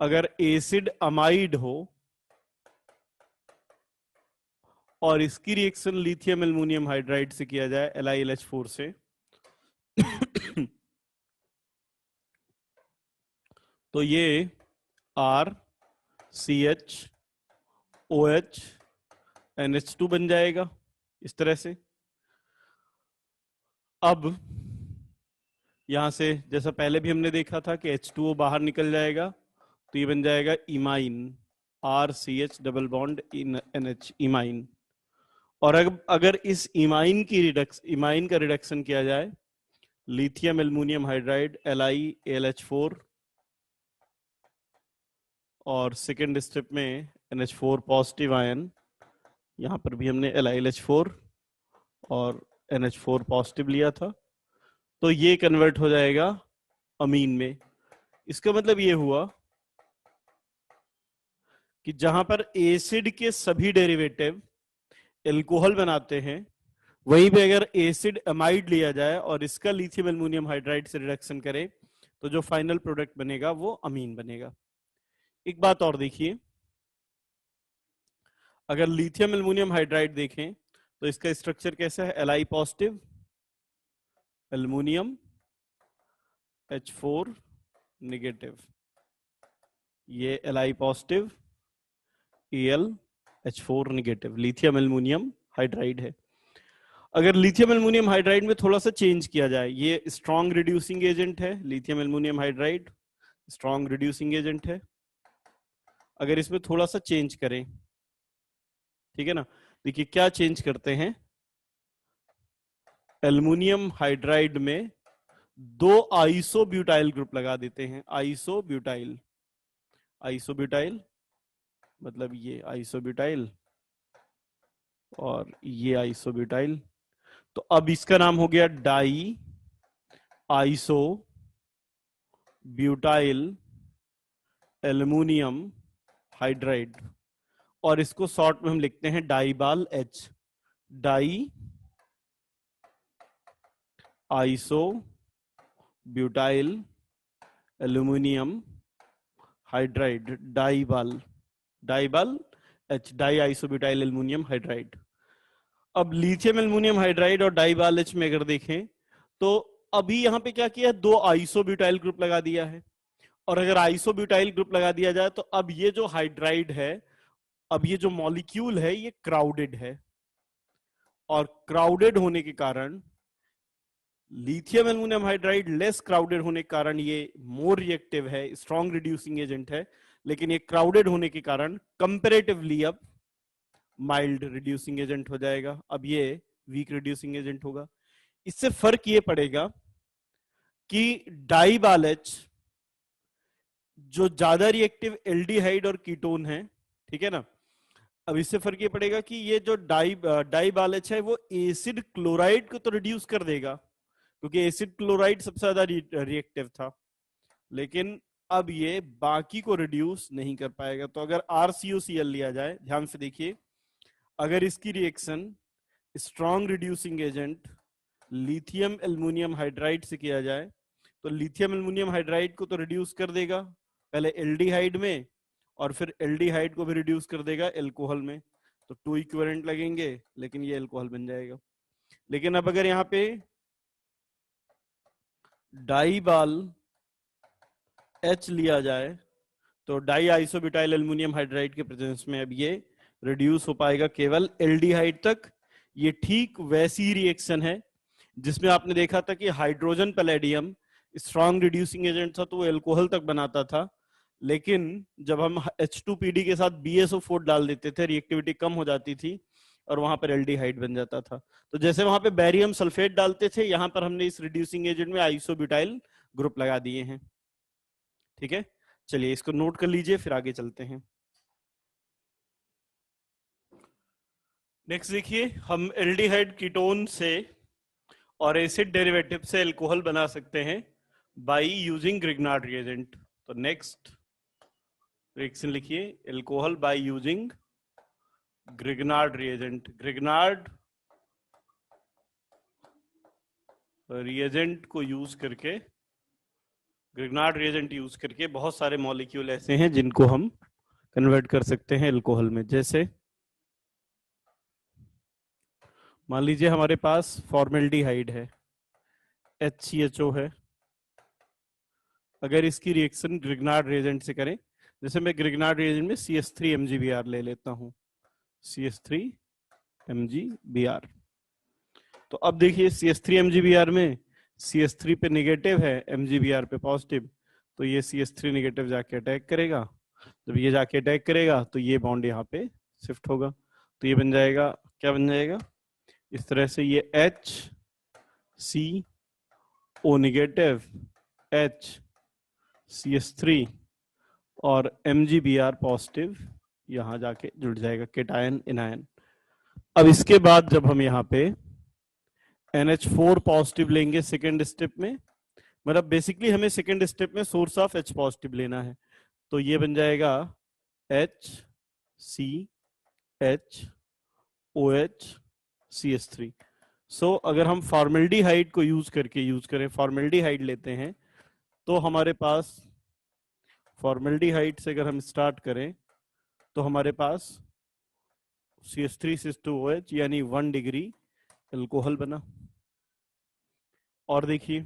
अगर acid amide हो और इसकी रिएक्शन लिथियम एल्युमिनियम हाइड्राइड से किया जाए LiLH4 से तो ये RCHOH NH2 बन जाएगा इस तरह से। अब यहां से जैसा पहले भी हमने देखा था कि H2O बाहर निकल जाएगा, तो ये बन जाएगा imine, RCH double bond in NH, imine. और अगर इस इमाइन का रिडक्शन किया जाए लिथियम एल्युमिनियम हाइड्राइड LiAlH4 और सेकेंड स्टेप में NH4 पॉजिटिव आयन, यहां पर भी हमने LiLH4 और NH4 पॉजिटिव लिया था, तो ये कन्वर्ट हो जाएगा अमीन में। इसका मतलब ये हुआ कि जहां पर एसिड के सभी डेरिवेटिव एल्कोहल बनाते हैं, वहीं पे अगर एसिड अमाइड लिया जाए और इसका लिथियम एल्युमिनियम हाइड्राइड से रिडक्शन करें तो जो फाइनल प्रोडक्ट बनेगा वो अमीन बनेगा। एक बात और देखिए, अगर लिथियम एल्युमिनियम हाइड्राइड देखें तो इसका स्ट्रक्चर कैसा है, Li positive, aluminium, H4 negative, ये Li positive, Al H4 negative, lithium aluminium hydride है। अगर लिथियम एल्युमिनियम हाइड्राइड में थोड़ा सा चेंज किया जाए, ये स्ट्रॉन्ग रिड्यूसिंग एजेंट है, lithium aluminium hydride strong reducing agent है, अगर इसमें थोड़ा सा चेंज करें, ठीक है ना, देखिए क्या चेंज करते हैं, एल्युमिनियम हाइड्राइड में 2 आइसोब्यूटाइल ग्रुप लगा देते हैं, आइसोब्यूटाइल, आइसोब्यूटाइल मतलब ये आइसोब्यूटाइल और ये आइसोब्यूटाइल, तो अब इसका नाम हो गया di iso butyl aluminium hydride, और इसको शॉर्ट में हम लिखते हैं DIBAL H, di iso butyl aluminium hydride, DIBAL, DIBAL H, di isobutyl aluminium hydride. अब लिथियम एल्युमिनियम हाइड्राइड और डाइबाल H में अगर देखें तो अभी यहां पे क्या किया है, 2 आइसोब्यूटाइल ग्रुप लगा दिया है, और अगर आइसोब्यूटाइल ग्रुप लगा दिया जाए तो अब ये जो हाइड्राइड है, अब ये जो मॉलिक्यूल है ये क्राउडेड है, और क्राउडेड होने के कारण lithium aluminium hydride less crowded होने के कारण ये मोर रिएक्टिव है, स्ट्रॉन्ग रिड्यूसिंग एजेंट है, लेकिन ये क्राउडेड होने के कारण कंपेरेटिवली अब माइल्ड रिड्यूसिंग एजेंट हो जाएगा, अब ये वीक रिड्यूसिंग एजेंट होगा। इससे फर्क ये पड़ेगा कि डाइबाल H जो ज्यादा रिएक्टिव एल्डिहाइड और कीटोन है, ठीक है ना, अब इससे फर्क ये पड़ेगा कि ये जो डाइबाल H है वो एसिड क्लोराइड को तो रिड्यूस कर देगा, क्योंकि एसिड क्लोराइड सबसे ज्यादा रिएक्टिव था, लेकिन अब ये बाकी को रिड्यूस नहीं कर पाएगा। तो अगर RCOCl लिया जाए, ध्यान से देखिए, अगर इसकी reaction strong reducing agent lithium aluminium hydride से किया जाए तो लिथियम एल्युमिनियम हाइड्राइड को तो रिड्यूस कर देगा पहले एल्डिहाइड में, और फिर एल्डिहाइड को भी रिड्यूस कर देगा एल्कोहल में, तो 2 इक्विवेलेंट लगेंगे, लेकिन ये एल्कोहल बन जाएगा। लेकिन अब अगर यहाँ पे डाइबाल H लिया जाए तो डाई आइसोब्यूटाइल एल्युमिनियम हाइड्राइड के प्रेजेंस में अब ये रिड्यूस हो पाएगा केवल एल्डिहाइड तक। ये ठीक वैसी रिएक्शन है जिसमें आपने देखा था कि hydrogen palladium strong reducing agent था तो वो एल्कोहल तक बनाता था, लेकिन जब हम H2PD के साथ BSO4 डाल देते थे रिएक्टिविटी कम हो जाती थी और वहां पर एल्डिहाइड बन जाता था। तो जैसे वहां पे बैरियम सल्फेट डालते थे, यहां पर हमने इस रिड्यूसिंग एजेंट में आइसोब्यूटाइल ग्रुप लगा दिए हैं। ठीक है, चलिए इसको नोट कर लीजिए, फिर आगे चलते हैं। नेक्स्ट देखिए, हम एल्डिहाइड कीटोन से और एसिड डेरिवेटिव से अल्कोहल बना सकते हैं बाय यूजिंग ग्रिग्नार्ड रिएजेंट। तो नेक्स्ट रिएक्शन लिखिए, alcohol by using Grignard reagent. Grignard reagent को यूज करके ग्रिग्नार्ड रिएजेंट यूज करके बहुत सारे मॉलिक्यूल ऐसे हैं जिनको हम कन्वर्ट कर सकते हैं अल्कोहल में। जैसे मान लीजिए हमारे पास फॉर्मेल्डिहाइड है, HCHO है। अगर इसकी रिएक्शन ग्रिग्नार्ड रिएजेंट से करें, जैसे मैं ग्रिग्नार्ड रिएजेंट में CH3 MgBr ले लेता हूं, CH3 MgBr। तो अब देखिए CH3 MgBr में CH3 पे निगेटिव है, MgBr पे पॉजिटिव, तो ये CH3 निगेटिव जाके अटैक करेगा। जब ये जाके अटैक करेगा तो ये बॉन्ड यहाँ पे शिफ्ट होगा, तो ये बन जाएगा, क्या बन जाएगा इस तरह से, ये HCO निगेटिव HCH3 और MgBr पॉजिटिव यहां जाके जुड़ जाएगा, केटायन इनायन। अब इसके बाद जब हम यहाँ पे NH4 पॉजिटिव लेंगे सेकेंड स्टेप में, मतलब बेसिकली हमें सेकेंड स्टेप में सोर्स ऑफ H पॉजिटिव लेना है, तो ये बन जाएगा HCHOH CH3। अगर हम फॉर्मेल्डिहाइड को यूज करें, फॉर्मेल्डिहाइड लेते हैं, तो हमारे पास फॉर्मेल्डिहाइड से अगर हम स्टार्ट करें तो हमारे पास CH3 यानी 1 डिग्री अल्कोहल बना। और देखिए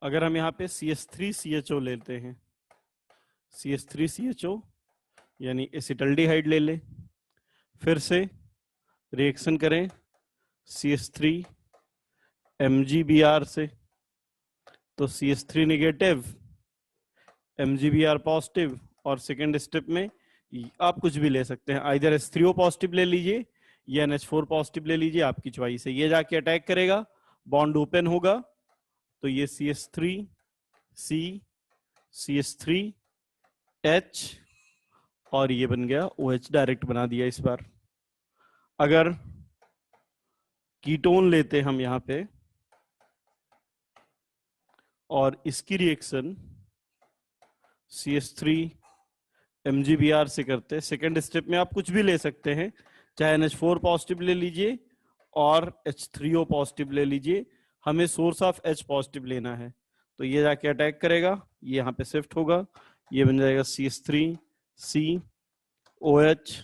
अगर हम यहाँ पे CH3CHO लेते हैं, CH3CHO यानी एसिटल्डिहाइड ले ले, फिर से रिएक्शन करें CH3 MgBr से, तो CH3 निगेटिव MgBr पॉजिटिव, और सेकेंड स्टेप में आप कुछ भी ले सकते हैं, आइदर H3O पॉजिटिव ले लीजिए या NH4 पॉजिटिव ले लीजिए, आपकी चॉइस है। ये जाके अटैक करेगा, बॉन्ड ओपन होगा, तो ये CH3C CH3H और ये बन गया OH, डायरेक्ट बना दिया इस बार। अगर कीटोन लेते हम यहां पे और इसकी रिएक्शन CH3 MgBr से करते, सेकेंड स्टेप में आप कुछ भी ले सकते हैं, चाहे NH4 पॉजिटिव ले लीजिए और H3O पॉजिटिव ले लीजिए, हमें सोर्स ऑफ H पॉजिटिव लेना है। तो ये जाके अटैक करेगा, ये यहाँ पे शिफ्ट होगा, ये बन जाएगा CH3COH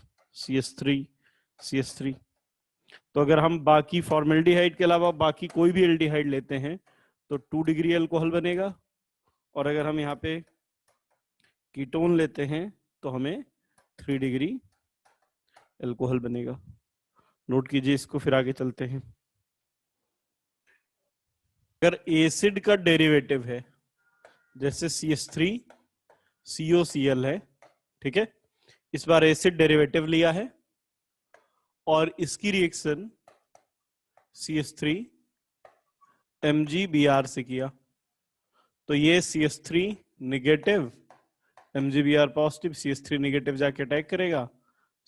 CH3 तो अगर हम बाकी फॉर्मेल्डिहाइड के अलावा बाकी कोई भी एल्डिहाइड लेते हैं तो 2 डिग्री अल्कोहल बनेगा, और अगर हम यहाँ पे कीटोन लेते हैं तो हमें 3 डिग्री अल्कोहल बनेगा। नोट कीजिए इसको, फिर आगे चलते हैं। अगर एसिड का डेरिवेटिव है, जैसे CH3COCl है, ठीक है, इस बार एसिड डेरिवेटिव लिया है और इसकी रिएक्शन CH3 MgBr से किया, तो ये CH3 negative MgBr positive, CH3 negative जाके अटैक करेगा,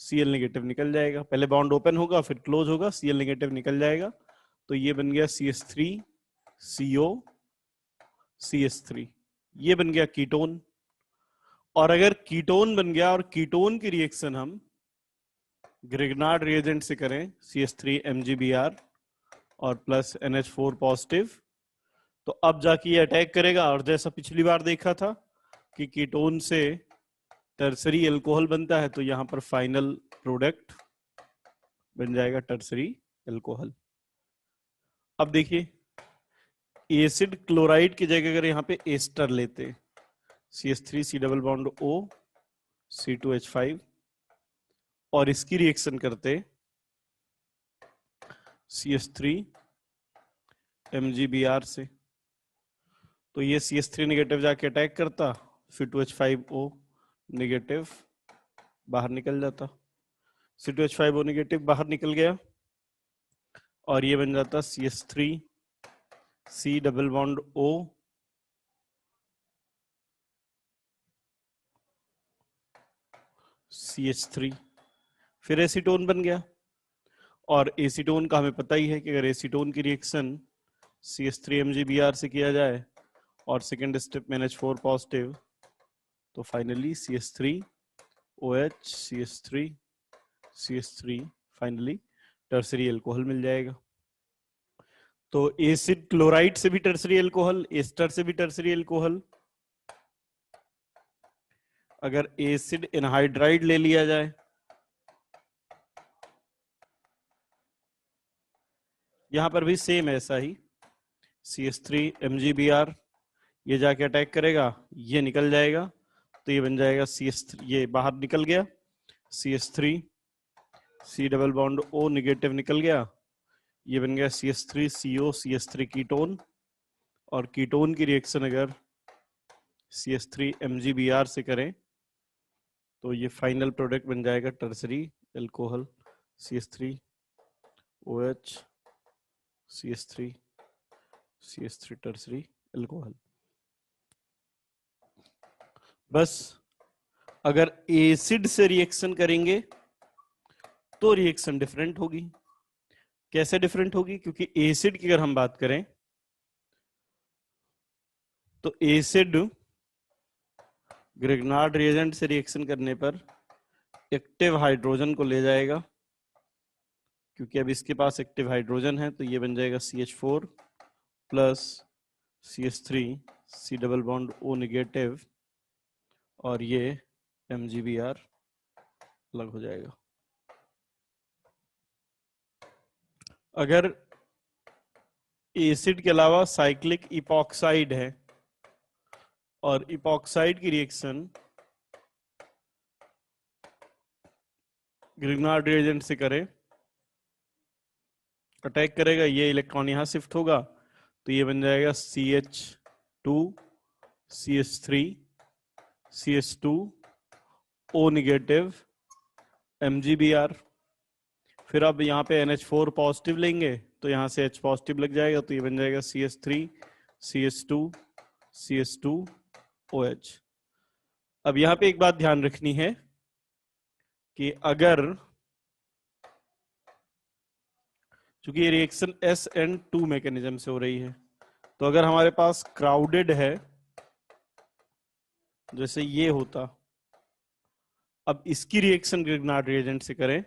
Cl निगेटिव निकल जाएगा, पहले बॉन्ड ओपन होगा फिर क्लोज होगा, Cl निगेटिव निकल जाएगा, तो ये बन गया CH3CO CH3, ये बन गया कीटोन। और अगर कीटोन बन गया और कीटोन की रिएक्शन हम ग्रिग्नार्ड रिएजेंट से करें, CH3 MgBr और प्लस NH4 पॉजिटिव, तो अब जाके ये अटैक करेगा, और जैसा पिछली बार देखा था कि कीटोन से टर्सरी अल्कोहल बनता है, तो यहां पर फाइनल प्रोडक्ट बन जाएगा टर्सरी अल्कोहल। अब देखिए एसिड क्लोराइड की जगह अगर यहाँ पे एस्टर लेते, CH3C double bond O C2H5 और इसकी रिएक्शन करते CH3 MgBr से, तो ये CH3 निगेटिव जाके अटैक करता, C2H5O निगेटिव बाहर निकल जाता, C2H5O निगेटिव बाहर निकल गया, और ये बन जाता CH3C double bond O CH3, फिर एसीटोन बन गया। और एसीटोन का हमें पता ही है कि अगर एसीटोन की रिएक्शन CH3 MgBr से किया जाए और सेकेंड स्टेप में NH4 पॉजिटिव, तो finally CH3OH CH3 finally tertiary alcohol मिल जाएगा। तो एसिड क्लोराइड से भी टर्सरी अल्कोहल, एस्टर से भी टर्सरी अल्कोहल। अगर एसिड एनहाइड्राइड ले लिया जाए, यहां पर भी सेम ऐसा ही, CH3 MgBr, ये जाके अटैक करेगा, ये निकल जाएगा, तो ये बन जाएगा CH3, ये बाहर निकल गया, CH3 C double bond O negative निकल गया, ये बन गया CH3 CO CH3 कीटोन। और कीटोन की रिएक्शन अगर CH3 MgBr से करें तो ये फाइनल प्रोडक्ट बन जाएगा tertiary alcohol, CH3 OH CH3 tertiary alcohol. बस अगर एसिड से रिएक्शन करेंगे तो रिएक्शन डिफरेंट होगी। कैसे डिफरेंट होगी? क्योंकि एसिड की अगर हम बात करें तो एसिड ग्रिग्नार्ड रिएजेंट से रिएक्शन करने पर एक्टिव हाइड्रोजन को ले जाएगा, क्योंकि अब इसके पास एक्टिव हाइड्रोजन है, तो ये बन जाएगा CH4 plus CH3 C double bond O negative, और ये MgBr अलग हो जाएगा। अगर एसिड के अलावा साइक्लिक इपॉक्साइड है और इपॉक्साइड की रिएक्शन ग्रिग्नार्ड रिएजेंट से करें, अटैक करेगा, ये इलेक्ट्रॉन यहां शिफ्ट होगा, तो ये बन जाएगा CH2 CH3 CH2 O negative MgBr। फिर अब यहाँ पे NH4 पॉजिटिव लेंगे तो यहाँ से H पॉजिटिव लग जाएगा, तो ये बन जाएगा CH3 CH2 CH2 OH। अब यहाँ पे एक बात ध्यान रखनी है कि अगर, चूंकि ये रिएक्शन SN2 मैकेनिज्म से हो रही है, तो अगर हमारे पास क्राउडेड है, जैसे ये होता, अब इसकी रिएक्शन ग्रिग्नार्ड रिएजेंट से करें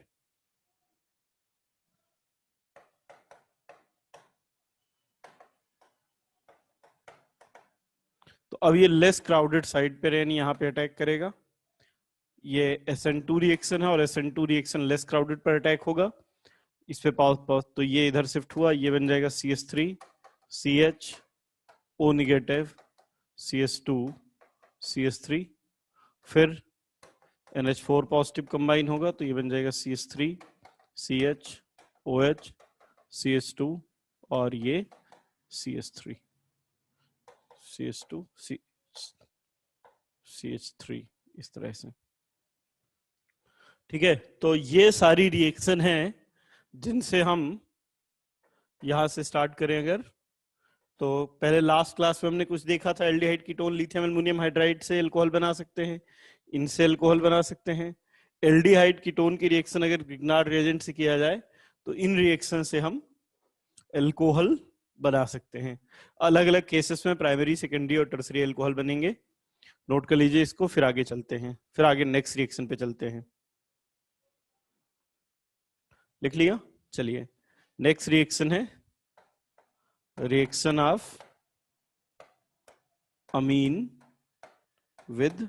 तो अब ये लेस क्राउडेड साइड पे यानी यहां पे अटैक करेगा। ये SN2 रिएक्शन है और SN2 रिएक्शन लेस क्राउडेड पर अटैक होगा, इस पे पास तो ये इधर शिफ्ट हुआ, ये बन जाएगा CH3 CH O negative CH2 CH3, फिर NH4 पॉजिटिव कंबाइन होगा, तो ये बन जाएगा CH3 CH OH CH2, और ये CH3 CH2 CH3, इस तरह से। ठीक है, तो ये सारी रिएक्शन हैं जिनसे हम यहां से स्टार्ट करें अगर, तो पहले लास्ट क्लास में हमने कुछ देखा था, aldehyde ketone lithium aluminium hydride से अल्कोहल बना सकते हैं, इनसे अल्कोहल बना सकते हैं। एल्डिहाइड कीटोन की रिएक्शन अगर ग्रिग्नार्ड रिएजेंट से किया जाए तो इन रिएक्शन से हम अल्कोहल बना सकते हैं। अलग अलग केसेस में प्राइमरी सेकेंडरी और टर्सरी अल्कोहल बनेंगे, नोट कर लीजिए इसको, फिर आगे चलते हैं, फिर आगे नेक्स्ट रिएक्शन पे चलते हैं। लिख लिया? चलिए, नेक्स्ट रिएक्शन है reaction of amine with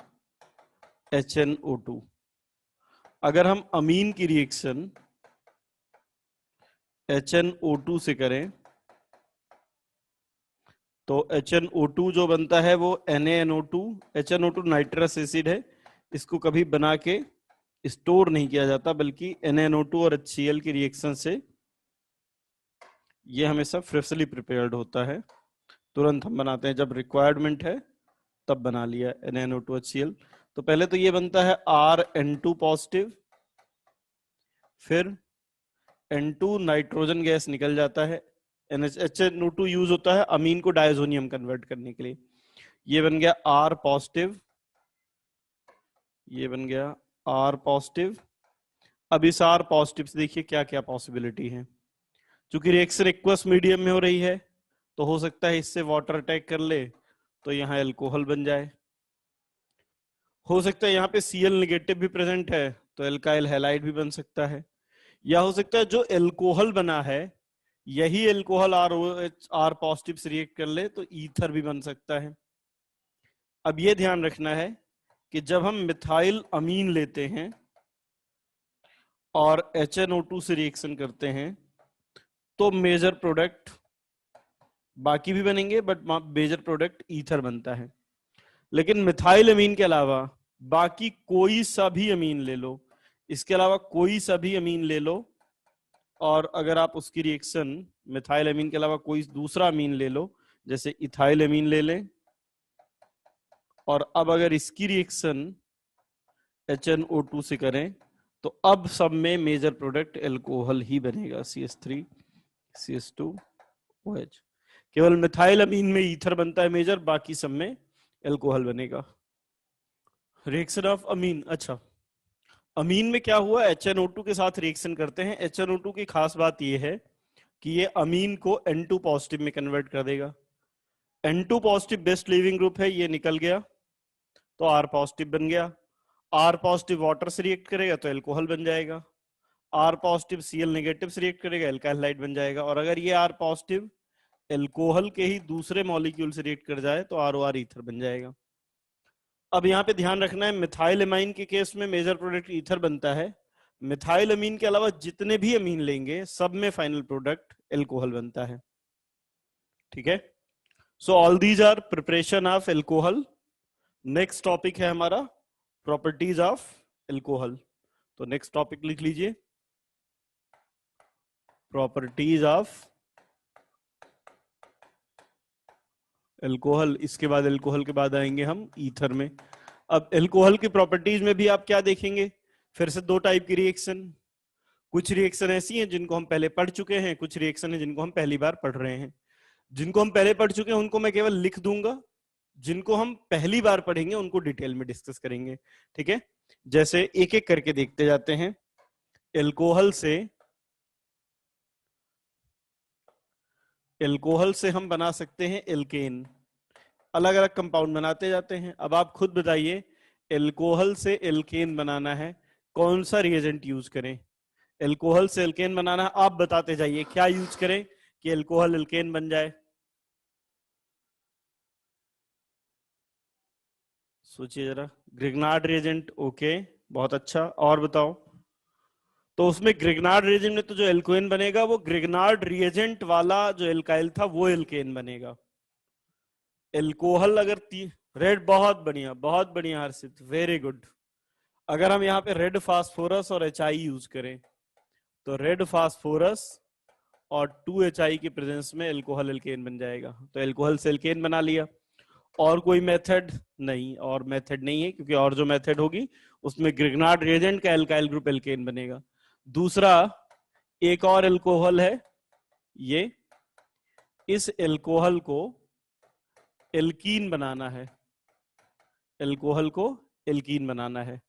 HNO2। अगर हम अमीन की रिएक्शन HNO2 से करें तो HNO2 जो बनता है वो NaNO2, HNO2 नाइट्रस एसिड है, इसको कभी बना के स्टोर नहीं किया जाता, बल्कि NaNO2 और HCl की रिएक्शन से ये हमेशा फ्रेशली प्रिपेयर्ड होता है, तुरंत हम बनाते हैं, जब रिक्वायरमेंट है तब बना लिया NaNO2 HCl। तो पहले तो ये बनता है RN2 पॉजिटिव, फिर N2 नाइट्रोजन गैस निकल जाता है, HNO2 यूज होता है अमीन को डायजोनियम कन्वर्ट करने के लिए, ये बन गया R पॉजिटिव, ये बन गया R पॉजिटिव। अब इस R पॉजिटिव से देखिए क्या क्या पॉसिबिलिटी है, क्योंकि रिएक्शन एक्वस मीडियम में हो रही है तो हो सकता है इससे वाटर अटैक कर ले तो यहाँ अल्कोहल बन जाए, हो सकता है यहाँ पे Cl नेगेटिव भी प्रेजेंट है तो एल्काइल हैलाइड भी बन सकता है, या हो सकता है जो एल्कोहल बना है यही एल्कोहल आर पॉजिटिव से रिएक्ट कर ले तो ईथर भी बन सकता है। अब ये ध्यान रखना है कि जब हम मिथाइल अमीन लेते हैं और HNO2 से रिएक्शन करते हैं तो मेजर प्रोडक्ट बाकी भी बनेंगे बट मेजर प्रोडक्ट ईथर बनता है। लेकिन मिथाइल अमीन के अलावा बाकी कोई सा भी अमीन ले लो, इसके अलावा कोई सा भी अमीन ले लो और अगर आप उसकी रिएक्शन मिथाइल अमीन के अलावा कोई दूसरा अमीन ले लो, जैसे इथाइल अमीन ले लें, और अब अगर इसकी रिएक्शन HNO2 से करें तो अब सब में मेजर प्रोडक्ट एल्कोहल ही बनेगा, CH3 CH2 OH। केवल मिथाइल अमीन में ईथर बनता है मेजर, बाकी सब में एल्कोहल बनेगा। रिएक्शन ऑफ अमीन, अच्छा अमीन में क्या हुआ, HNO2 के साथ रिएक्शन करते हैं। HNO2 की खास बात यह है कि ये अमीन को N2 पॉजिटिव में कन्वर्ट कर देगा। N2 positive best leaving group है, ये निकल गया तो R पॉजिटिव बन गया। R पॉजिटिव वाटर से रिएक्ट करेगा तो एल्कोहल बन जाएगा। R पॉजिटिव Cl नेगेटिव से रिएक्ट करेगा एल्काइल हाइड बन जाएगा। और अगर ये R पॉजिटिव एल्कोहल के ही दूसरे मॉलिक्यूल से रिएक्ट कर जाए तो ROR ईथर बन जाएगा। अब यहाँ पे ध्यान रखना है, मिथाइल अमीन के केस में मेजर प्रोडक्ट ईथर बनता है। मिथाइल अमीन के अलावा जितने भी अमीन लेंगे सब में फाइनल प्रोडक्ट एल्कोहल बनता है। ठीक है, so all these are preparation of alcohol. Next topic है हमारा प्रॉपर्टीज ऑफ एल्कोहल। तो नेक्स्ट टॉपिक लिख लीजिए, प्रॉपर्टीज ऑफ एल्कोहल। इसके बाद एल्कोहल के बाद आएंगे हम ईथर में। अब एल्कोहल की प्रॉपर्टीज में भी आप क्या देखेंगे, फिर से दो टाइप की रिएक्शन। कुछ रिएक्शन ऐसी हैं जिनको हम पहले पढ़ चुके हैं, कुछ रिएक्शन है जिनको हम पहली बार पढ़ रहे हैं। जिनको हम पहले पढ़ चुके हैं उनको मैं केवल लिख दूंगा, जिनको हम पहली बार पढ़ेंगे उनको डिटेल में डिस्कस करेंगे। ठीक है, जैसे एक एक करके देखते जाते हैं। एल्कोहल से हम बना सकते हैं एल्केन, अलग अलग कंपाउंड बनाते जाते हैं। अब आप खुद बताइए, एल्कोहल से एल्केन बनाना है, कौन सा रिएजेंट यूज करें? एल्कोहल से एल्केन बनाना है, आप बताते जाइए क्या यूज करें कि एल्कोहल एल्केन बन जाए। सोचिए जरा। ग्रिग्नार्ड रिएजेंट, ओके बहुत अच्छा, और बताओ। तो उसमें ग्रिग्नार्ड रिएजेंट में तो जो एल्कोन बनेगा वो ग्रिग्नार्ड रिएजेंट वाला जो एल्काइल था वो एल्केन बनेगा। एल्कोहल अगर रेड, बहुत बढ़िया हर्षित, वेरी गुड। अगर हम यहाँ पे रेड फास्फोरस और HI यूज करें तो रेड फास्फोरस और 2HI के प्रेजेंस में एल्कोहल एल्केन बन जाएगा। तो एल्कोहल से एल्केन बना लिया। और कोई मेथड नहीं, और मेथड नहीं है, क्योंकि और जो मेथड होगी उसमें ग्रिग्नार्ड रिएजेंट का एल्काइल ग्रुप एल्केन बनेगा। दूसरा एक और एल्कोहल है, ये इस एल्कोहल को एल्कीन बनाना है, एल्कोहल को एल्कीन बनाना है।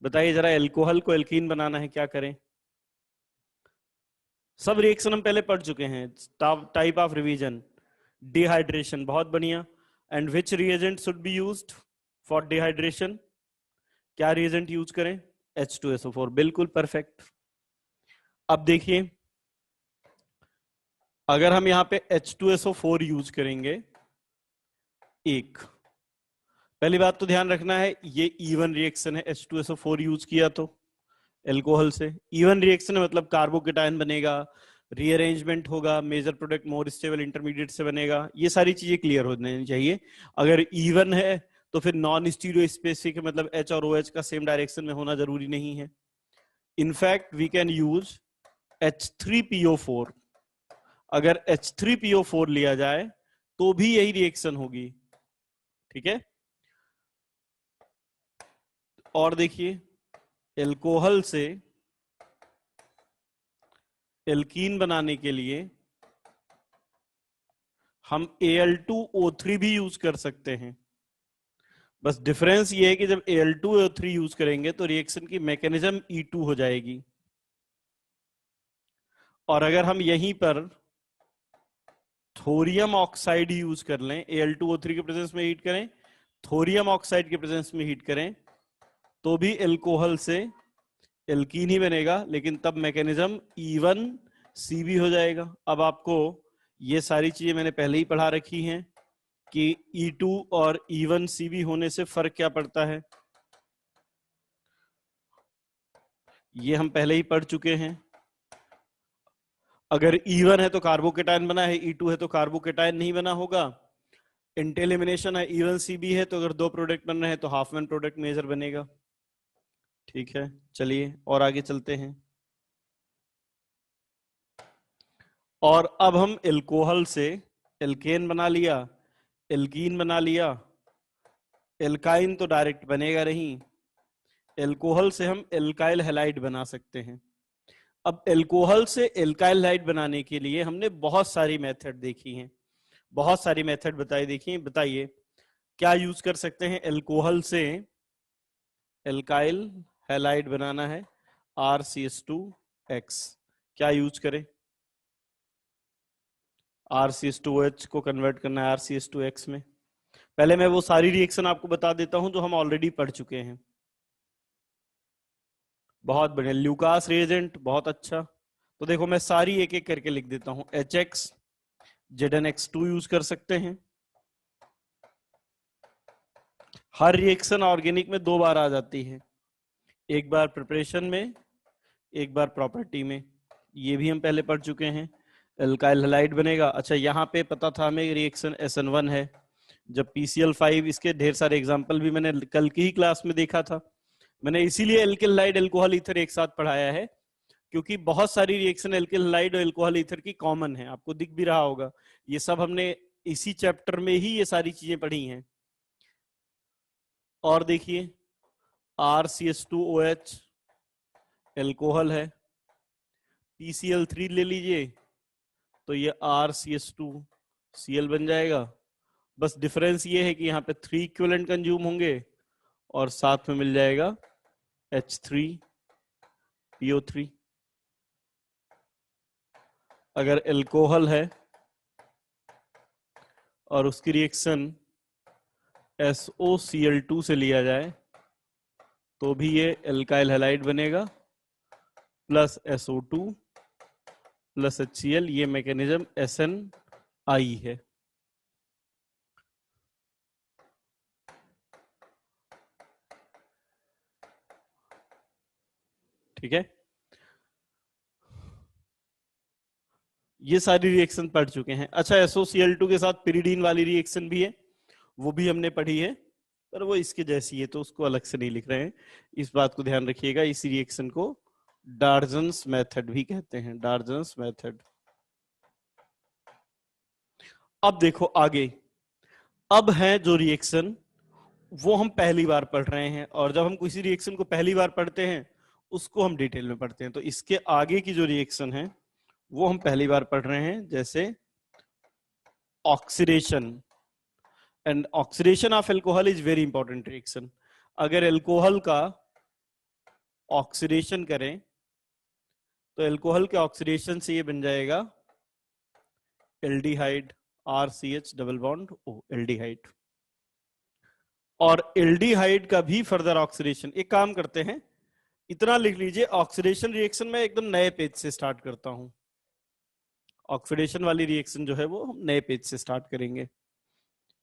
बताइए जरा, एल्कोहल को एल्कीन बनाना है क्या करें? सब रिएक्शन हम पहले पढ़ चुके हैं। टाइप ऑफ रिवीजन, डिहाइड्रेशन, बहुत बढ़िया। And which reagent should be used for dehydration? क्या रिएजेंट यूज करें? H2SO4, बिल्कुल परफेक्ट। अब देखिए, अगर हम यहां पे H2SO4 यूज करेंगे, एक पहली बात तो ध्यान रखना है ये इवन रिएक्शन है। H2SO4 यूज किया तो एल्कोहल से इवन रिएक्शन है, मतलब कार्बोकेटायन बनेगा, रीअरेंजमेंट होगा, major product more stable intermediate से बनेगा। ये सारी चीजें क्लियर होनी चाहिए। अगर इवन है तो फिर नॉन स्टीरियो स्पेसिफिक, मतलब H और OH का सेम डायरेक्शन में होना जरूरी नहीं है। In fact we can use H3PO4। अगर H3PO4 लिया जाए तो भी यही रिएक्शन होगी। ठीक है, और देखिए, एल्कोहल से एल्कीन बनाने के लिए हम Al2O3 भी यूज कर सकते हैं। बस डिफरेंस ये है कि जब Al2O3 यूज करेंगे तो रिएक्शन की मैकेनिज्म E2 हो जाएगी। और अगर हम यहीं पर थोरियम ऑक्साइड यूज कर लें, Al2O3 के प्रेजेंस में हीट करें, थोरियम ऑक्साइड के प्रेजेंस में हीट करें, तो भी एल्कोहल से एल्कीन ही बनेगा, लेकिन तब मैकेनिज्म E1CB हो जाएगा। अब आपको ये सारी चीजें मैंने पहले ही पढ़ा रखी हैं कि E2 और E1CB होने से फर्क क्या पड़ता है, ये हम पहले ही पढ़ चुके हैं। अगर E1 है तो कार्बोकेटायन बना है, E2 है तो कार्बोकेटायन नहीं बना होगा। इंटेलिमिनेशन है, E1CB है तो अगर दो प्रोडक्ट बन रहे हैं तो हाफमैन प्रोडक्ट मेजर बनेगा। ठीक है, चलिए और आगे चलते हैं। और अब हम एल्कोहल से एल्केन बना लिया, एल्कीन बना लिया, एल्काइन तो डायरेक्ट बनेगा नहीं, एल्कोहल से हम एल्काइल हैलाइड बना सकते हैं। अब एल्कोहल से एल्काइल हैलाइड बनाने के लिए हमने बहुत सारी मेथड देखी हैं, बहुत सारी मेथड बताइए क्या यूज कर सकते हैं। एल्कोहल से एल्काइल हैलाइड बनाना है, RCH2X, क्या यूज करें। RCH2OH को कन्वर्ट करना है RCH2X में। पहले मैं वो सारी रिएक्शन आपको बता देता हूं जो हम ऑलरेडी पढ़ चुके हैं। बहुत बढ़िया, ल्यूकास रिएजेंट, बहुत अच्छा। तो देखो मैं सारी एक एक करके लिख देता हूं। HX ZnX2 यूज कर सकते हैं। हर रिएक्शन ऑर्गेनिक में दो बार आ जाती है, एक बार प्रिपरेशन में, एक बार प्रॉपर्टी में। ये भी हम पहले पढ़ चुके हैं। एल्काइल हैलाइड बनेगा। अच्छा, यहाँ पे पता था हमें रिएक्शन SN1 है। जब PCl5, इसके ढेर सारे एग्जांपल भी मैंने कल की ही क्लास में देखा था। मैंने इसीलिए एल्किल हैलाइड एल्कोहल ईथर एक साथ पढ़ाया है, क्योंकि बहुत सारी रिएक्शन एल्किल हैलाइड और एल्कोहल ईथर की कॉमन है, आपको दिख भी रहा होगा। ये सब हमने इसी चैप्टर में ही ये सारी चीजें पढ़ी हैं। और देखिए RCH2OH एल्कोहल है, PCl3 ले लीजिए तो ये RCH2Cl बन जाएगा। बस डिफरेंस ये है कि यहाँ पे 3 इक्विवेलेंट कंज्यूम होंगे और साथ में मिल जाएगा H3PO3। अगर एल्कोहल है और उसकी रिएक्शन SOCl2 से लिया जाए तो भी ये एल्काइल हैलाइड बनेगा, प्लस SO2 प्लस HCl। ये मैकेनिज्म SNI है। ठीक है, ये सारी रिएक्शन पढ़ चुके हैं। अच्छा, SOCl2 के साथ पिरिडीन वाली रिएक्शन भी है, वो भी हमने पढ़ी है, पर वो इसके जैसी है तो उसको अलग से नहीं लिख रहे हैं। इस बात को ध्यान रखिएगा, इस रिएक्शन को डार्जन्स मेथड भी कहते हैं, डार्जन्स मेथड। अब देखो आगे, अब है जो रिएक्शन वो हम पहली बार पढ़ रहे हैं, और जब हम किसी रिएक्शन को पहली बार पढ़ते हैं उसको हम डिटेल में पढ़ते हैं। तो इसके आगे की जो रिएक्शन है वो हम पहली बार पढ़ रहे हैं, जैसे oxidation. And oxidation of alcohol is very important reaction. अगर एल्कोहल का ऑक्सीडेशन करें तो एल्कोहल के ऑक्सीडेशन से ये बन जाएगा aldehyde, RCH double bond O, aldehyde. और एल्डिहाइड का भी फर्दर ऑक्सीडेशन, एक काम करते हैं, इतना लिख लीजिए, ऑक्सीडेशन रिएक्शन में एकदम नए पेज से स्टार्ट करता हूं। ऑक्सीडेशन वाली रिएक्शन जो है वो हम नए पेज से स्टार्ट करेंगे,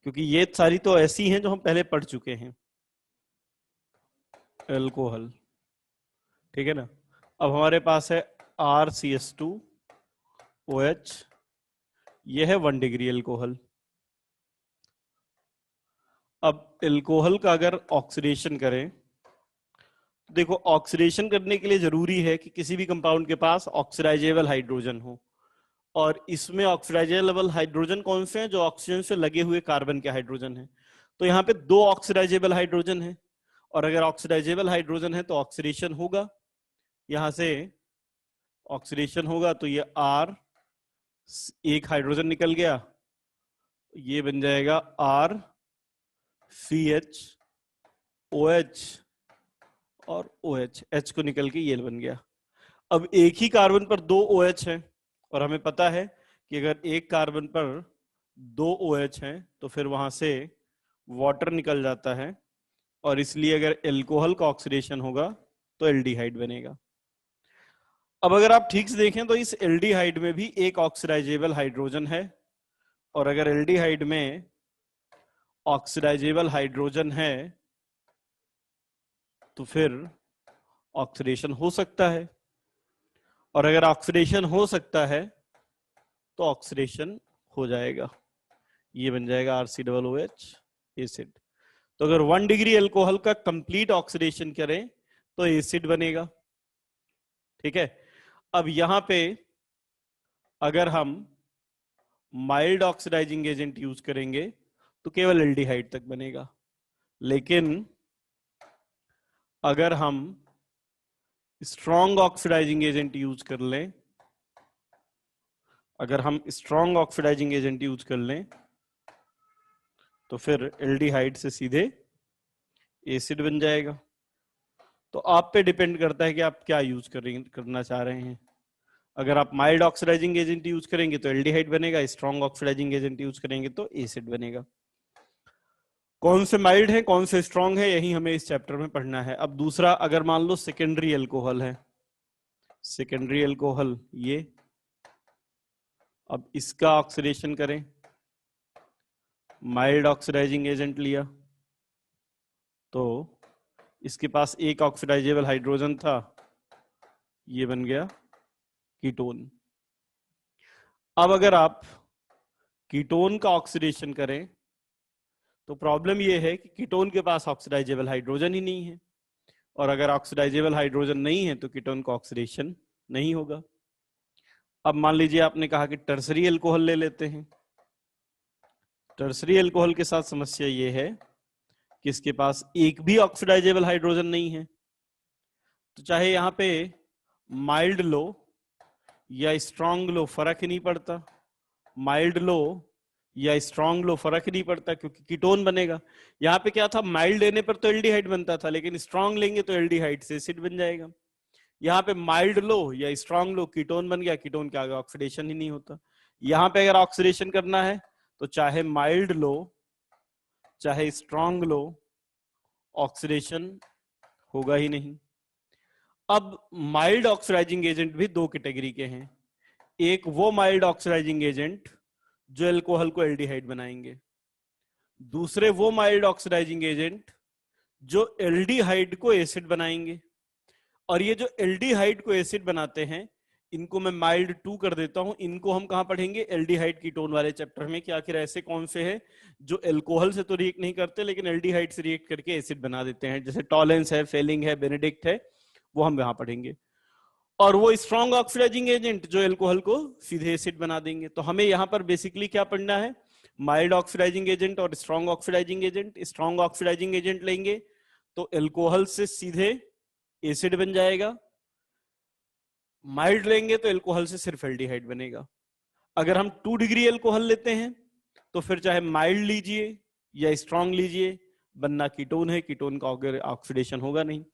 क्योंकि ये सारी तो ऐसी हैं जो हम पहले पढ़ चुके हैं। एल्कोहल, ठीक है ना। अब हमारे पास है RCH2OH, ये है 1 डिग्री एल्कोहल। अब एल्कोहल का अगर ऑक्सीडेशन करें, देखो ऑक्सीडेशन करने के लिए जरूरी है कि किसी भी कंपाउंड के पास ऑक्सीडाइजेबल हाइड्रोजन हो, और इसमें ऑक्सीडाइजेबल हाइड्रोजन कौन से हैं, जो ऑक्सीजन से लगे हुए कार्बन के हाइड्रोजन हैं। तो यहाँ पे 2 ऑक्सीडाइजेबल हाइड्रोजन है, और अगर ऑक्सीडाइजेबल हाइड्रोजन है तो ऑक्सीडेशन होगा, यहां से ऑक्सीडेशन होगा तो ये R, एक हाइड्रोजन निकल गया, ये बन जाएगा RCHOH और OH, H को निकल के ये बन गया। अब एक ही कार्बन पर 2 OH है, और हमें पता है कि अगर एक कार्बन पर 2 OH हैं तो फिर वहां से वाटर निकल जाता है, और इसलिए अगर एल्कोहल का ऑक्सीडेशन होगा तो एल्डिहाइड बनेगा। अब अगर आप ठीक से देखें तो इस एल्डिहाइड में भी एक ऑक्सीडाइजेबल हाइड्रोजन है, और अगर एल्डिहाइड में ऑक्सीडाइजेबल हाइड्रोजन है तो फिर ऑक्सीडेशन हो सकता है, और अगर ऑक्सीडेशन हो सकता है तो ऑक्सीडेशन हो जाएगा, ये बन जाएगा RCOOH एसिड। तो अगर 1 डिग्री एल्कोहल का कंप्लीट ऑक्सीडेशन करें तो एसिड बनेगा। ठीक है, अब यहां पे अगर हम माइल्ड ऑक्सीडाइजिंग एजेंट यूज करेंगे तो केवल एल्डिहाइड तक बनेगा, लेकिन अगर हम स्ट्रॉन्ग ऑक्सीडाइजिंग एजेंट यूज कर लें, अगर हम स्ट्रॉन्ग ऑक्सीडाइजिंग एजेंट यूज कर लें तो फिर एल्डिहाइड से सीधे एसिड बन जाएगा। तो आप पे डिपेंड करता है कि आप क्या यूज करना चाह रहे हैं। अगर आप माइल्ड ऑक्सीडाइजिंग एजेंट यूज करेंगे तो एल्डिहाइड बनेगा, स्ट्रॉन्ग ऑक्सीडाइजिंग एजेंट यूज करेंगे तो एसिड बनेगा। कौन से माइल्ड है कौन से स्ट्रॉन्ग है यही हमें इस चैप्टर में पढ़ना है। अब दूसरा, अगर मान लो सेकेंडरी एल्कोहल है, सेकेंडरी एल्कोहल ये, अब इसका ऑक्सीडेशन करें, माइल्ड ऑक्सीडाइजिंग एजेंट लिया तो इसके पास एक ऑक्सीडाइजेबल हाइड्रोजन था, ये बन गया कीटोन। अब अगर आप कीटोन का ऑक्सीडेशन करें तो प्रॉब्लम यह है कि कीटोन के पास ऑक्सीडाइजेबल हाइड्रोजन ही नहीं है, और अगर ऑक्सीडाइजेबल हाइड्रोजन नहीं है तो कीटोन का ऑक्सीडेशन नहीं होगा। अब मान लीजिए आपने कहा कि टर्सरी एल्कोहल ले लेते हैं। टर्सरी एल्कोहल के साथ समस्या यह है कि इसके पास एक भी ऑक्सीडाइजेबल हाइड्रोजन नहीं है, तो चाहे यहां पे माइल्ड लो या स्ट्रॉन्ग लो फर्क ही नहीं पड़ता, माइल्ड लो या स्ट्रॉन्ग लो फर्क ही नहीं पड़ता, क्योंकि कीटोन बनेगा। यहां पे क्या था, माइल्ड लेने पर तो एल्डिहाइड बनता था, लेकिन स्ट्रॉन्ग लेंगे तो एल्डिहाइड से एसिड बन जाएगा। यहाँ पे माइल्ड लो या स्ट्रॉन्ग लो कीटोन बन गया, कीटोन के आगे ऑक्सीडेशन ही नहीं होता। यहाँ पे अगर ऑक्सीडेशन करना है तो चाहे माइल्ड लो चाहे स्ट्रॉन्ग लो, ऑक्सीडेशन होगा ही नहीं। अब माइल्ड ऑक्सीडाइजिंग एजेंट भी दो कैटेगरी के हैं, एक वो माइल्ड ऑक्सीडाइजिंग एजेंट जो एल्कोहल को एल्डिहाइड बनाएंगे, दूसरे वो माइल्ड ऑक्सीडाइजिंग एजेंट जो एल्डिहाइड को एसिड बनाएंगे। और ये जो एल्डिहाइड को एसिड बनाते हैं इनको मैं माइल्ड 2 कर देता हूं। इनको हम कहां पढ़ेंगे, एल्डिहाइड कीटोन वाले चैप्टर में, कि आखिर ऐसे कौन से हैं जो एल्कोहल से तो रिएक्ट नहीं करते लेकिन एल्डिहाइड से रिएक्ट करके एसिड बना देते हैं, जैसे टॉलेंस है, फेलिंग है, बेनेडिक्ट है, वो हम यहां पढ़ेंगे। और वो स्ट्रॉन्ग ऑक्सीडाइजिंग एजेंट जो एल्कोहल को सीधे एसिड बना देंगे। तो हमें यहां पर बेसिकली क्या पढ़ना है, माइल्ड ऑक्सीडाइजिंग एजेंट और strong oxidizing agent. Strong oxidizing agent लेंगे तो एल्कोहल से सीधे एसिड बन जाएगा, माइल्ड लेंगे तो एल्कोहल से सिर्फ एल्डिहाइड बनेगा। अगर हम 2 डिग्री एल्कोहल लेते हैं तो फिर चाहे माइल्ड लीजिए या स्ट्रॉन्ग लीजिए, बनना कीटोन है, कीटोन का ऑक्सीडेशन होगा नहीं।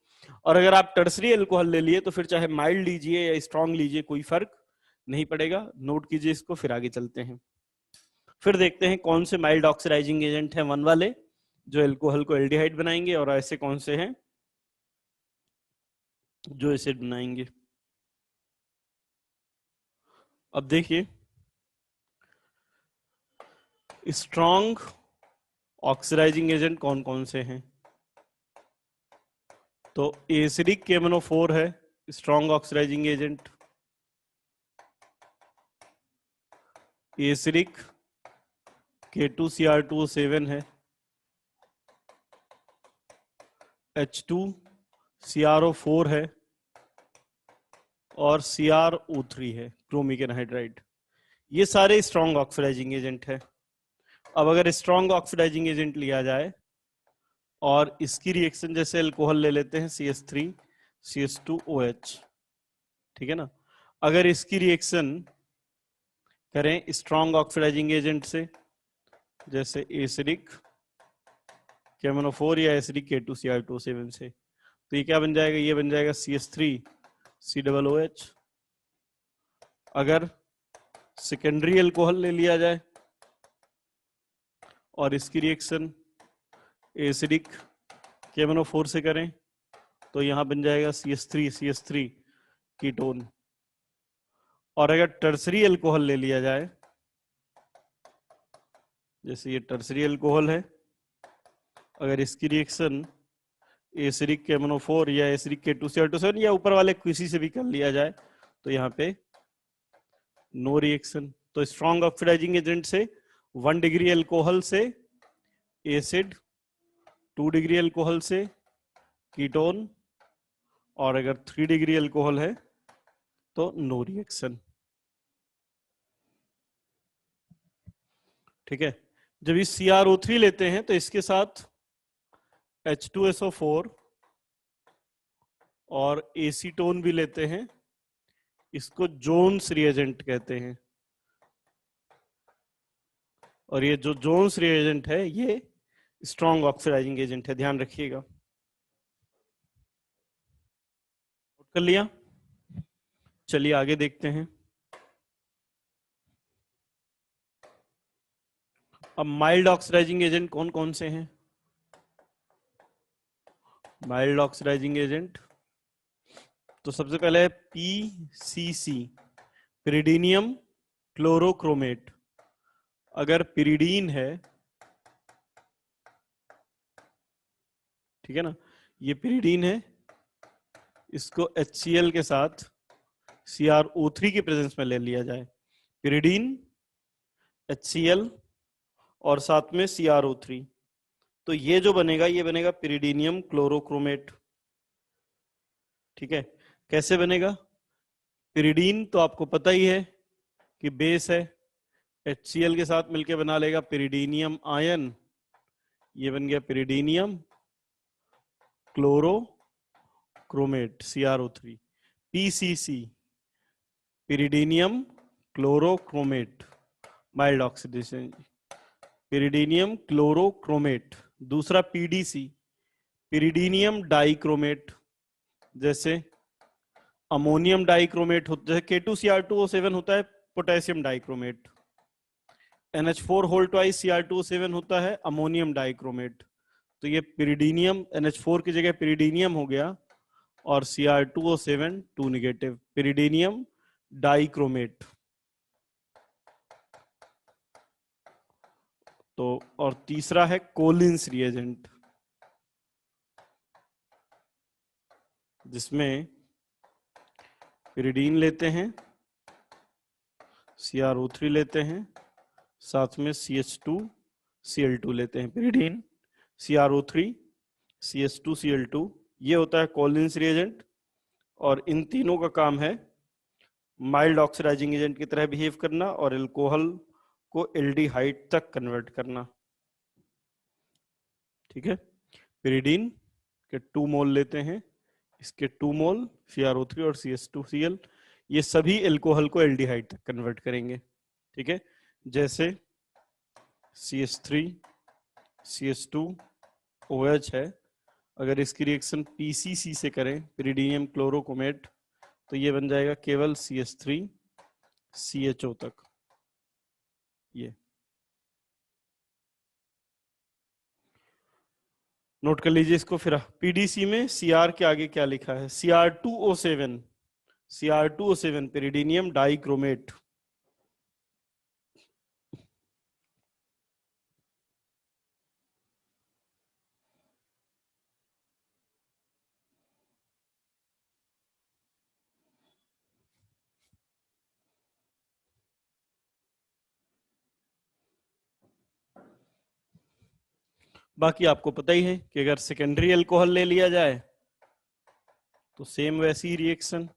और अगर आप टर्सरी एल्कोहल ले लिए तो फिर चाहे माइल्ड लीजिए या स्ट्रॉन्ग लीजिए, कोई फर्क नहीं पड़ेगा। नोट कीजिए इसको, फिर आगे चलते हैं। फिर देखते हैं कौन से माइल्ड ऑक्सीडाइजिंग एजेंट हैं 1 वाले जो एल्कोहल को एल्डिहाइड बनाएंगे, और ऐसे कौन से हैं जो एसिड बनाएंगे। अब देखिए, स्ट्रॉन्ग ऑक्सीडाइजिंग एजेंट कौन कौन से हैं, तो एसिडिक KMnO4 है strong oxidizing agent, acidic K2Cr2O7 है, H2CrO4 है, और CrO3 है, क्रोमिक एनहाइड्राइड। ये सारे स्ट्रॉन्ग ऑक्सीडाइजिंग एजेंट है। अब अगर स्ट्रॉन्ग ऑक्सीडाइजिंग एजेंट लिया जाए और इसकी रिएक्शन जैसे अल्कोहल ले लेते हैं CH3CH2OH, ठीक है ना, अगर इसकी रिएक्शन करें स्ट्रॉन्ग ऑक्सीडाइजिंग एजेंट से जैसे एसिडिक KMnO4 या एसिडिक K2Cr2O7 से, तो ये क्या बन जाएगा, ये बन जाएगा CH3COOH। अगर सेकेंडरी अल्कोहल ले लिया जाए और इसकी रिएक्शन एसिडिक KMnO4 से करें तो यहां बन जाएगा CH3 कीटोन। और अगर टर्सरी अल्कोहल ले लिया जाए, जैसे ये टर्सरी अल्कोहल है, अगर इसकी रिएक्शन एसिडिक KMnO4 या एसिडिक K2Cl2 या ऊपर वाले किसी से भी कर लिया जाए, तो यहाँ पे नो रिएक्शन। तो स्ट्रॉन्ग ऑक्सीडाइजिंग एजेंट से 1 डिग्री अल्कोहल से एसिड, 2 डिग्री अल्कोहल से कीटोन, और अगर 3 डिग्री अल्कोहल है तो नो रिएक्शन। ठीक है। जब इस CrO3 लेते हैं तो इसके साथ H2SO4 और एसीटोन भी लेते हैं, इसको जोन्स रिएजेंट कहते हैं। और ये जो जोन्स रिएजेंट है ये स्ट्रॉन्ग ऑक्सीडाइजिंग एजेंट है, ध्यान रखिएगा। नोट कर लिया? चलिए आगे देखते हैं। अब माइल्ड ऑक्सीडाइजिंग एजेंट कौन कौन से हैं? माइल्ड ऑक्सीडाइजिंग एजेंट तो सबसे पहले है PCC, पिरिडीनियम क्लोरोक्रोमेट। अगर पिरिडीन है, ठीक है ना, ये पिरिडीन है, इसको HCl के साथ CrO3 की प्रेजेंस में ले लिया जाए, पिरिडीन, HCl और साथ में CrO3, तो ये जो बनेगा ये बनेगा पिरिडीनियम क्लोरोक्रोमेट। ठीक है। कैसे बनेगा? पिरिडीन तो आपको पता ही है कि बेस है, HCl के साथ मिलकर बना लेगा पिरिडीनियम आयन, ये बन गया pyridinium chlorochromate CrO3। PCC, pyridinium chlorochromate, mild oxidation, pyridinium chlorochromate. दूसरा PDC, पिरिडीनियम डाइक्रोमेट, जैसे अमोनियम डाइक्रोमेट होता है, जैसे K2Cr2O7 होता है potassium dichromate, NH4 whole twice Cr2O7 होता है अमोनियम डाइक्रोमेट। तो ये पिरिडीनियम, NH4 की जगह पिरिडीनियम हो गया, और Cr2O7 2 निगेटिव, पिरिडीनियम डाइक्रोमेट। तो और तीसरा है कोलिन्स रिएजेंट, जिसमें पिरिडीन लेते हैं, CrO3 लेते हैं, साथ में CH2Cl2 लेते हैं, पिरिडीन, CrO3, CH2Cl2, ये होता है कोलिन्स रिएजेंट। और इन तीनों का काम है माइल्ड ऑक्सीडाइजिंग एजेंट की तरह बिहेव करना और अल्कोहल को एल्डिहाइड तक कन्वर्ट करना। ठीक है। पिरिडीन के 2 मोल लेते हैं, इसके 2 मोल CrO3 और CH2Cl, ये सभी अल्कोहल को एल्डिहाइड तक कन्वर्ट करेंगे। ठीक है। जैसे CH3 CH2OH है, अगर इसकी रिएक्शन PCC से करें, पिरिडीनियम क्लोरोक्रोमेट, तो ये बन जाएगा केवल CH3 CHO तक। ये नोट कर लीजिए इसको। फिर PDC में Cr के आगे क्या लिखा है? Cr2O7 पिरिडीनियम dichromate. बाकी आपको पता ही है कि अगर सेकेंडरी अल्कोहल ले लिया जाए तो सेम वैसी ही रिएक्शन।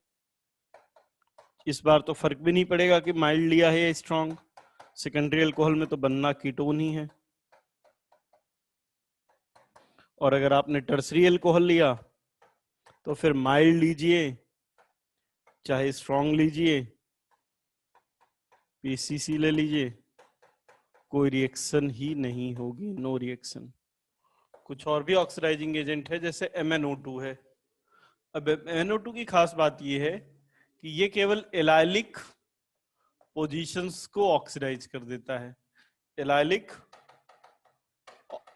इस बार तो फर्क भी नहीं पड़ेगा कि माइल्ड लिया है या स्ट्रॉन्ग, सेकेंडरी अल्कोहल में तो बनना कीटोन ही है। और अगर आपने टर्सरी अल्कोहल लिया तो फिर माइल्ड लीजिए चाहे स्ट्रॉन्ग लीजिए, PCC ले लीजिए, कोई रिएक्शन ही नहीं होगी, नो रिएक्शन। कुछ और भी ऑक्सीडाइजिंग एजेंट है, जैसे MnO2 है। अब MnO2 की खास बात यह है कि ये केवल एलाइलिक पोजीशंस को ऑक्सीडाइज कर देता है,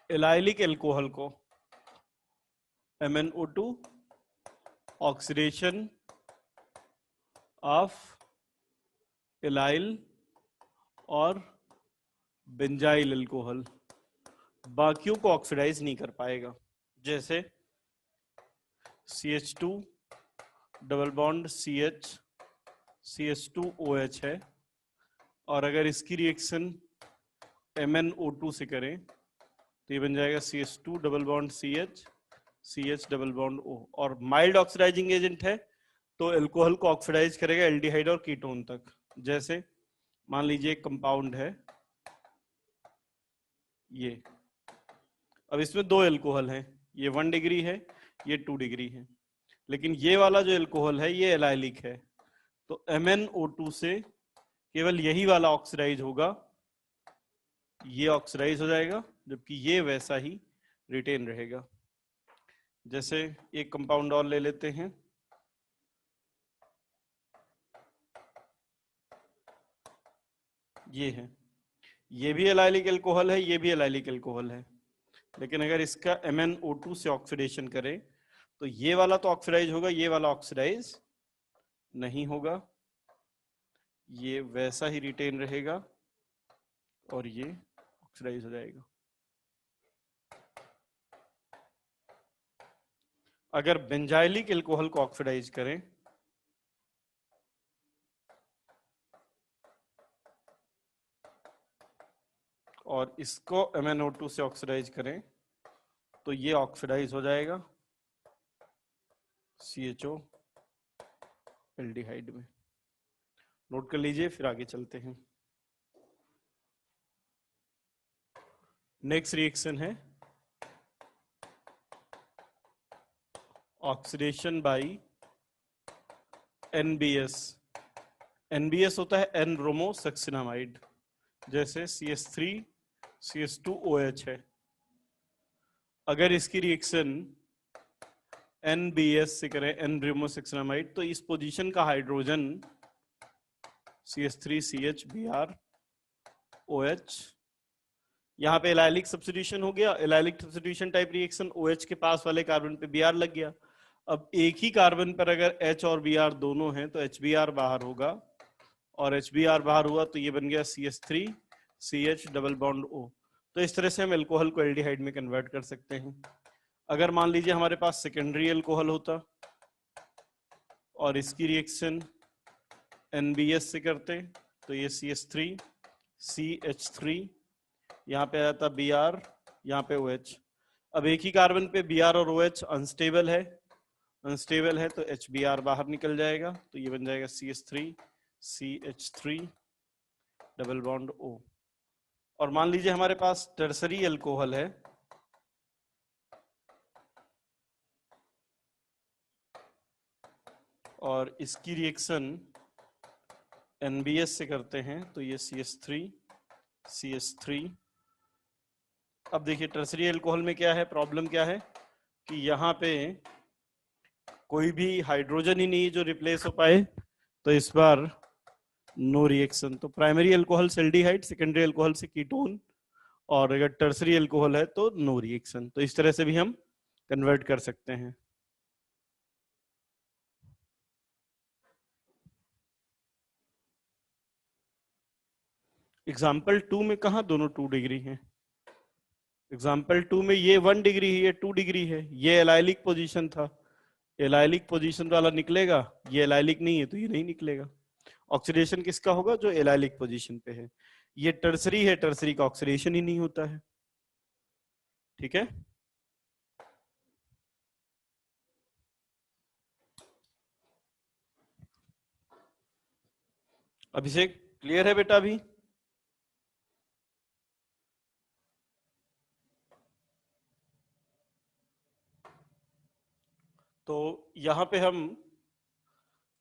एलाइलिक अल्कोहल को। MnO2 ऑक्सीडेशन ऑफ एलाइल और बेंजाइल अल्कोहल, बाकियों को ऑक्सीडाइज नहीं कर पाएगा। जैसे CH2 double bond CH CH2OH है, और अगर इसकी रिएक्शन MnO2 से करें तो ये बन जाएगा CH2 double bond CH CH double bond O, और माइल्ड ऑक्सीडाइजिंग एजेंट है तो अल्कोहल को ऑक्सीडाइज करेगा एल्डिहाइड और कीटोन तक। जैसे मान लीजिए एक कंपाउंड है ये, अब इसमें दो अल्कोहल हैं, ये 1 डिग्री है, ये 2 डिग्री है, लेकिन ये वाला जो अल्कोहल है ये एलाइलिक है, तो MnO2 से केवल यही वाला ऑक्सीडाइज होगा, ये ऑक्सीडाइज हो जाएगा, जबकि ये वैसा ही रिटेन रहेगा। जैसे एक कंपाउंड और ले लेते हैं, ये है, ये भी एलाइलिक अल्कोहल है, ये भी एलाइलिक अल्कोहल है, लेकिन अगर इसका MnO2 से ऑक्सीडेशन करें तो ये वाला तो ऑक्सीडाइज होगा, ये वाला ऑक्सीडाइज नहीं होगा, ये वैसा ही रिटेन रहेगा और ये ऑक्सीडाइज हो जाएगा। अगर बेंजाइलिक अल्कोहल को ऑक्सीडाइज करें और इसको MnO2 से ऑक्सीडाइज करें तो ये ऑक्सीडाइज हो जाएगा CHO एल्डिहाइड में। नोट कर लीजिए, फिर आगे चलते हैं। नेक्स्ट रिएक्शन है ऑक्सीडेशन बाय NBS। NBS होता है एन ब्रोमो सक्सिनामाइड, जैसे CH3 CH2OH है। अगर इसकी रिएक्शन NBS से करें, एन ब्रोमो सक्सिनामाइड, तो इस पोजीशन का हाइड्रोजन CH3 CH BrOH, यहाँ पे एलाइलिक सब्स्टिट्यूशन हो गया, allylic substitution type reaction, OH के पास वाले कार्बन पे Br लग गया। अब एक ही कार्बन पर अगर H और Br दोनों हैं तो HBr बाहर होगा, और HBr बाहर हुआ तो ये बन गया CH3 CH double bond O। तो इस तरह से हम अल्कोहल को एल्डिहाइड में कन्वर्ट कर सकते हैं। अगर मान लीजिए हमारे पास सेकेंडरी अल्कोहल होता और इसकी रिएक्शन NBS से करते तो ये CH3 CH3, यहाँ पे आता Br, यहाँ पे OH। अब एक ही कार्बन पे Br और OH अनस्टेबल है तो HBr बाहर निकल जाएगा, तो ये बन जाएगा CH3 CH3 double bond O। और मान लीजिए हमारे पास टर्सरी अल्कोहल है, और इसकी रिएक्शन NBS से करते हैं तो ये CH3 CH3। अब देखिए टर्सरी अल्कोहल में क्या है, प्रॉब्लम क्या है कि यहाँ पे कोई भी हाइड्रोजन ही नहीं जो रिप्लेस हो पाए, तो इस बार नो रिएक्शन। तो प्राइमरी अल्कोहल से एल्डिहाइड, सेकेंडरी अल्कोहल से कीटोन, और अगर टर्सरी अल्कोहल है तो नो रिएक्शन। तो इस तरह से भी हम कन्वर्ट कर सकते हैं। एग्जाम्पल 2 में कहा दोनों 2 डिग्री हैं। एग्जाम्पल 2 में ये 1 डिग्री है, ये 2 डिग्री है, ये एलाइलिक पोजीशन था, एलाइलिक पोजीशन वाला निकलेगा, ये एलाइलिक नहीं है तो ये नहीं निकलेगा। ऑक्सीडेशन किसका होगा, जो एलाइलिक पोजीशन पे है। ये टर्सरी है, टर्सरी का ऑक्सीडेशन ही नहीं होता है। ठीक है, अभिषेक क्लियर है बेटा अभी? तो यहां पे हम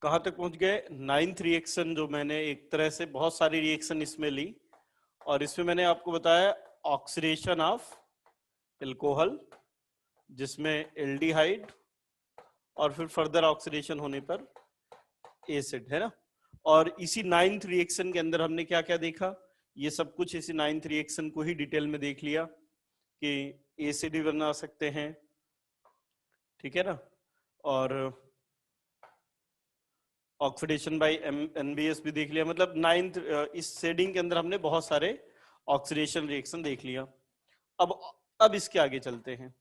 कहां तक पहुंच गए, 9th रिएक्शन, जो मैंने एक तरह से बहुत सारी रिएक्शन इसमें ली, और इसमें मैंने आपको बताया ऑक्सीडेशन ऑफ अल्कोहल, जिसमें एल्डिहाइड और फिर फर्दर ऑक्सीडेशन होने पर एसिड, है ना। और इसी 9th रिएक्शन के अंदर हमने क्या क्या देखा, ये सब कुछ इसी 9th रिएक्शन को ही डिटेल में देख लिया कि एसिड भी बना सकते हैं, ठीक है ना। और ऑक्सीडेशन बाय एनबीएस भी देख लिया, मतलब 9th इस शेडिंग के अंदर हमने बहुत सारे ऑक्सीडेशन रिएक्शन देख लिया। अब इसके आगे चलते हैं।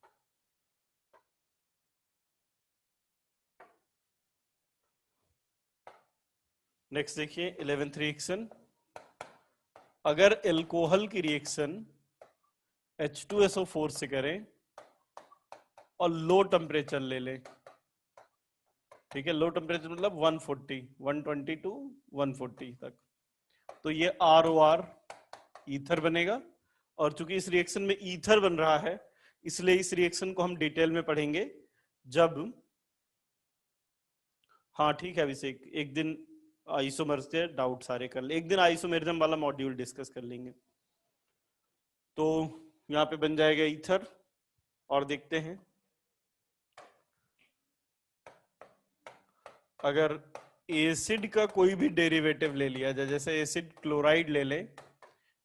नेक्स्ट देखिए 11th रिएक्शन। अगर एल्कोहल की रिएक्शन H2SO4 से करें और लो टेम्परेचर ले लें, ठीक है, लो टेम्परेचर मतलब 140, 120 टू 140 तक, तो ये ROR ईथर बनेगा। और चूंकि इस रिएक्शन में ईथर बन रहा है, इसलिए इस रिएक्शन को हम डिटेल में पढ़ेंगे जब, हाँ ठीक है अभिषेक, एक दिन आइसोमर्स के डाउट सारे कर ले, एक दिन आइसोमेरिज्म वाला मॉड्यूल डिस्कस कर लेंगे। तो यहाँ पे बन जाएगा ईथर। और देखते हैं अगर एसिड का कोई भी डेरिवेटिव ले लिया जाए, जैसे एसिड क्लोराइड ले लें,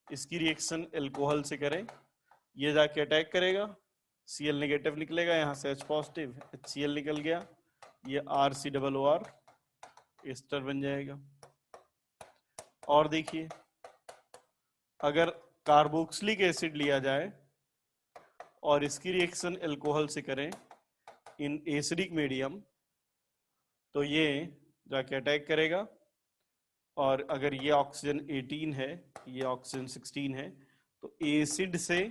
इसकी रिएक्शन एल्कोहल से करें, ये जाके अटैक करेगा, Cl नेगेटिव निकलेगा, यहाँ से H पॉजिटिव, HCl निकल गया, ये RCOOR एस्टर बन जाएगा। और देखिए अगर कार्बोक्सिलिक एसिड लिया जाए और इसकी रिएक्शन एल्कोहल से करें इन एसिडिक मीडियम, तो ये जाके अटैक करेगा, और अगर ये ऑक्सीजन 18 है, ये ऑक्सीजन 16 है, तो एसिड से,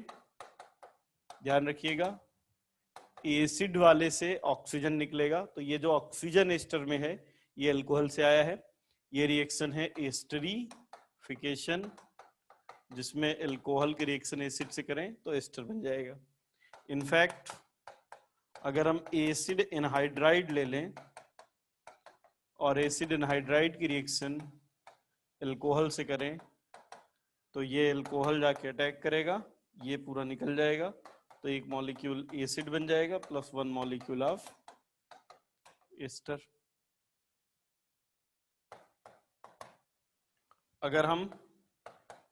ध्यान रखिएगा, एसिड वाले से ऑक्सीजन निकलेगा, तो ये जो ऑक्सीजन एस्टर में है ये अल्कोहल से आया है। ये रिएक्शन है एस्टरीफिकेशन, जिसमें अल्कोहल की रिएक्शन एसिड से करें तो एस्टर बन जाएगा। इनफैक्ट अगर हम एसिड एनहाइड्राइड ले लें और एसिड एनहाइड्राइड की रिएक्शन अल्कोहल से करें, तो ये अल्कोहल जाके अटैक करेगा, ये पूरा निकल जाएगा, तो एक मॉलिक्यूल एसिड बन जाएगा प्लस 1 मॉलिक्यूल ऑफ एस्टर। अगर हम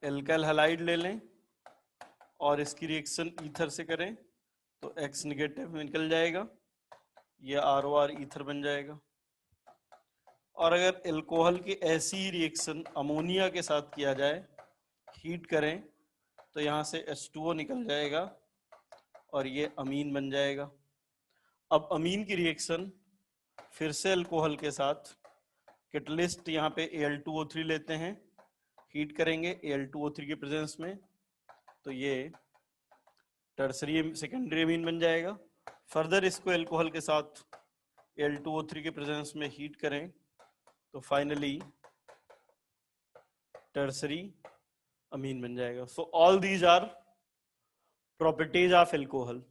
एल्काइल हैलाइड ले लें और इसकी रिएक्शन ईथर से करें तो X नेगेटिव निकल जाएगा, ये ROR ईथर बन जाएगा। और अगर एल्कोहल की ऐसी ही रिएक्शन अमोनिया के साथ किया जाए, हीट करें, तो यहाँ से H2O निकल जाएगा और ये अमीन बन जाएगा। अब अमीन की रिएक्शन फिर से अल्कोहल के साथ, कैटलिस्ट यहाँ पे Al2O3 लेते हैं, हीट करेंगे Al2O3 के प्रेजेंस में, तो ये टर्सरी सेकेंडरी अमीन बन जाएगा। फर्दर इसको अल्कोहल के साथ Al2O3 के प्रेजेंस में हीट करें तो फाइनली टर्सरी अमीन बन जाएगा। So all these are properties of alcohol.